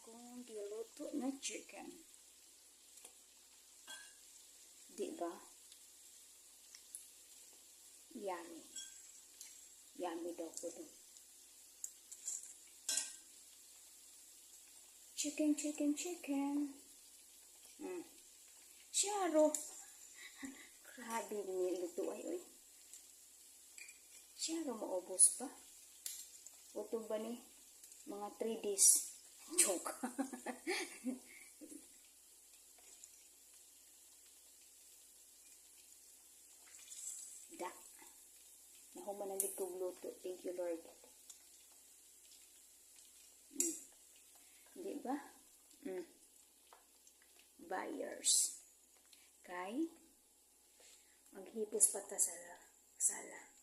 akong giluto na chicken. Di ba? Yummy. Yummy daw po ito. Chicken, chicken, chicken. Sharo. Grabe niluto ay, oy. Sharo, maubos pa. Utong ba ni? Mga 3 days. Joke. Da. Nahuman ang litong luto. Thank you, Lord. Di ba? Buyers. Kay, maghipos pa ta sa sala.